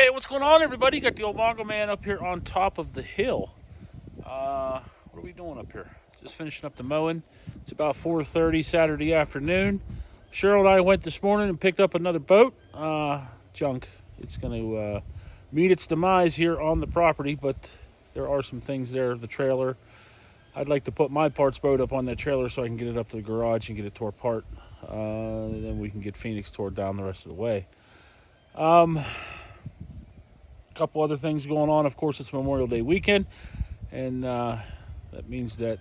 Hey, what's going on, everybody? Got the old Mongo Man up here on top of the hill. What are we doing up here? Just finishing up the mowing. It's about 4:30 Saturday afternoon. Cheryl and I went this morning and picked up another boat. Junk. It's going to meet its demise here on the property, but there are some things there. The trailer. I'd like to put my parts boat up on that trailer so I can get it up to the garage and get it tore apart. And then we can get Phoenix tore down the rest of the way. Couple other things going on. Of course, it's Memorial Day weekend, and that means that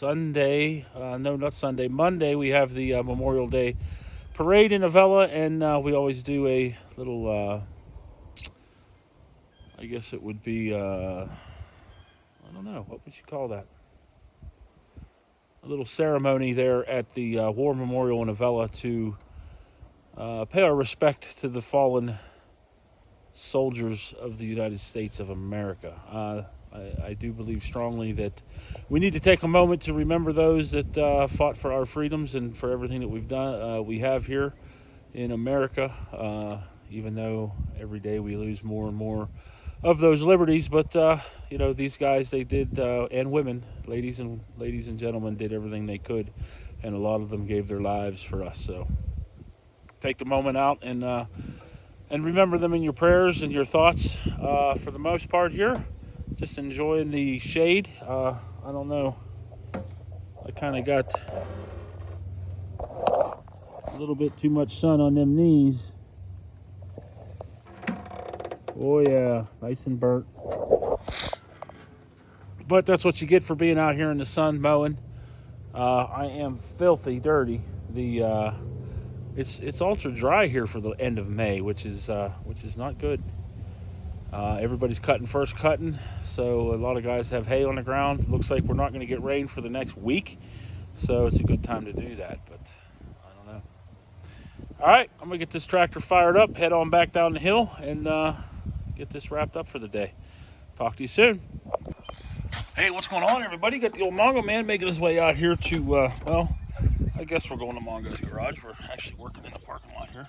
Monday, we have the Memorial Day parade in Avella, and we always do a little, I guess it would be, I don't know, what would you call that? A little ceremony there at the War Memorial in Avella to pay our respect to the fallen soldiers of the United States of America. I do believe strongly that we need to take a moment to remember those that fought for our freedoms and for everything that we've done. We have here in America, even though every day we lose more and more of those liberties. But these guys, they did, and women, ladies and gentlemen, did everything they could, and a lot of them gave their lives for us. So take the moment out and remember them in your prayers and your thoughts. For the most part here, just enjoying the shade. I don't know, I kind of got a little bit too much sun on them knees. Oh yeah, nice and burnt. But that's what you get for being out here in the sun mowing. I am filthy dirty. It's ultra dry here for the end of May, which is not good. Everybody's first cutting, so a lot of guys have hay on the ground. Looks like we're not going to get rain for the next week, so it's a good time to do that, but I don't know. All right, I'm going to get this tractor fired up, head on back down the hill, and get this wrapped up for the day. Talk to you soon. Hey, what's going on, everybody? Got the old Mongo Man making his way out here to, I guess we're going to Mongo's garage. We're actually working in the parking lot here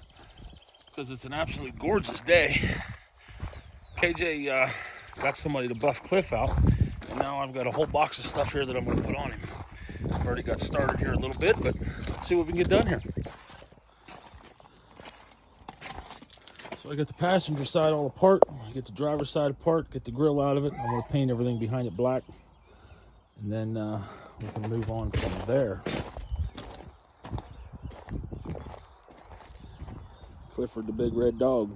because it's an absolute gorgeous day. KJ got somebody to buff Cliff out, and now I've got a whole box of stuff here that I'm going to put on him. I've already got started here a little bit, but let's see what we can get done here. So I got the passenger side all apart. I get the driver's side apart, get the grill out of it. I'm going to paint everything behind it black, and then we can move on from there. Clifford the big red dog.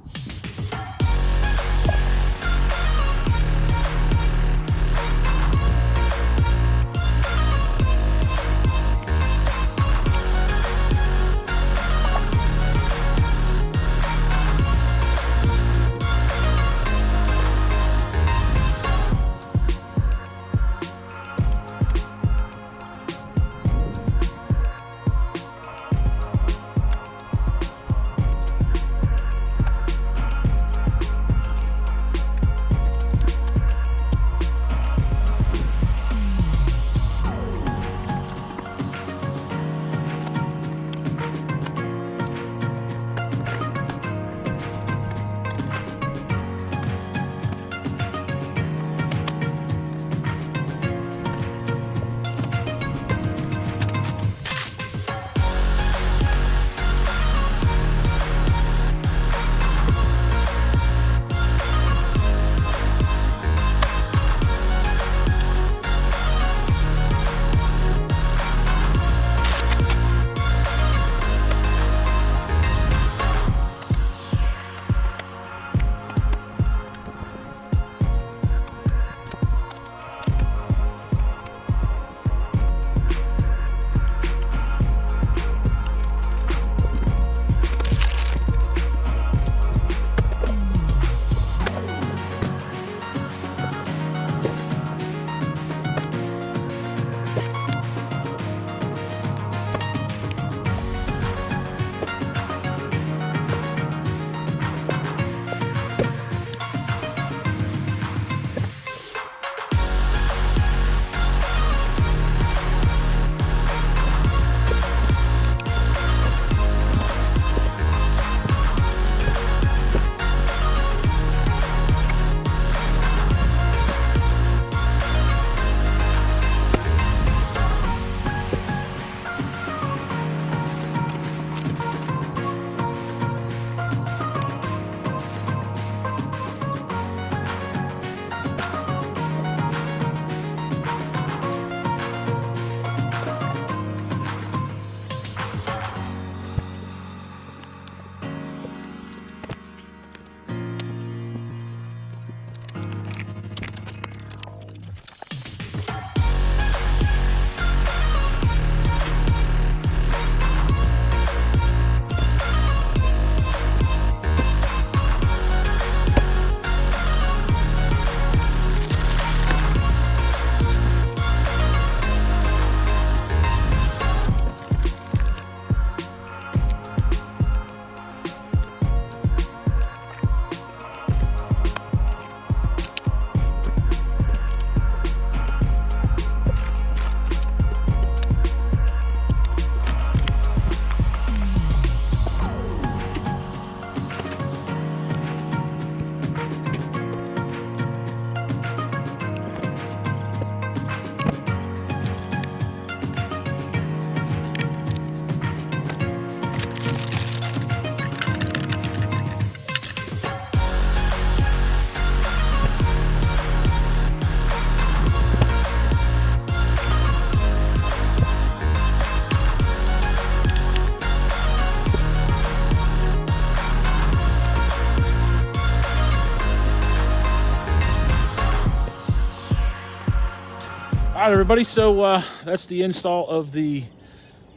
right, everybody, so that's the install of the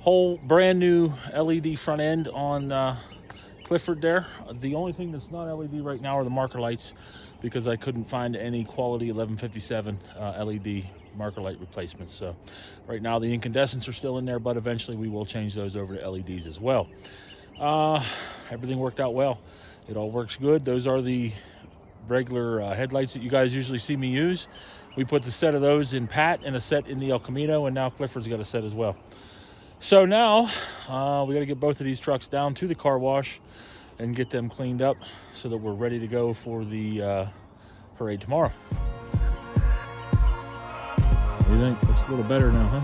whole brand new LED front end on Clifford there. The only thing that's not LED right now are the marker lights, because I couldn't find any quality 1157 LED marker light replacements. So right now the incandescents are still in there, but eventually we will change those over to LEDs as well. Everything worked out well. It all works good. Those are the regular headlights that you guys usually see me use. We put the set of those in Pat and a set in the El Camino, and now Clifford's got a set as well. So now we got to get both of these trucks down to the car wash and get them cleaned up so that we're ready to go for the parade tomorrow. What do you think? Looks a little better now, huh?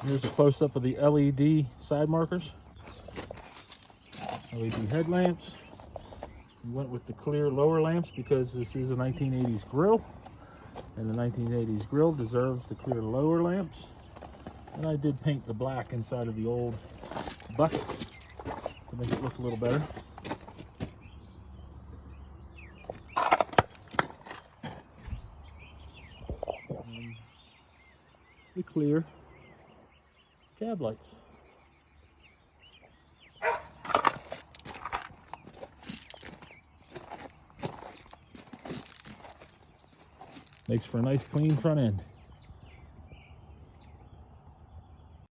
Here's a close-up of the LED side markers. LED headlamps. We went with the clear lower lamps because this is a 1980s grill, and the 1980s grill deserves the clear lower lamps. And I did paint the black inside of the old buckets to make it look a little better. And the clear cab lights. Makes for a nice clean front end.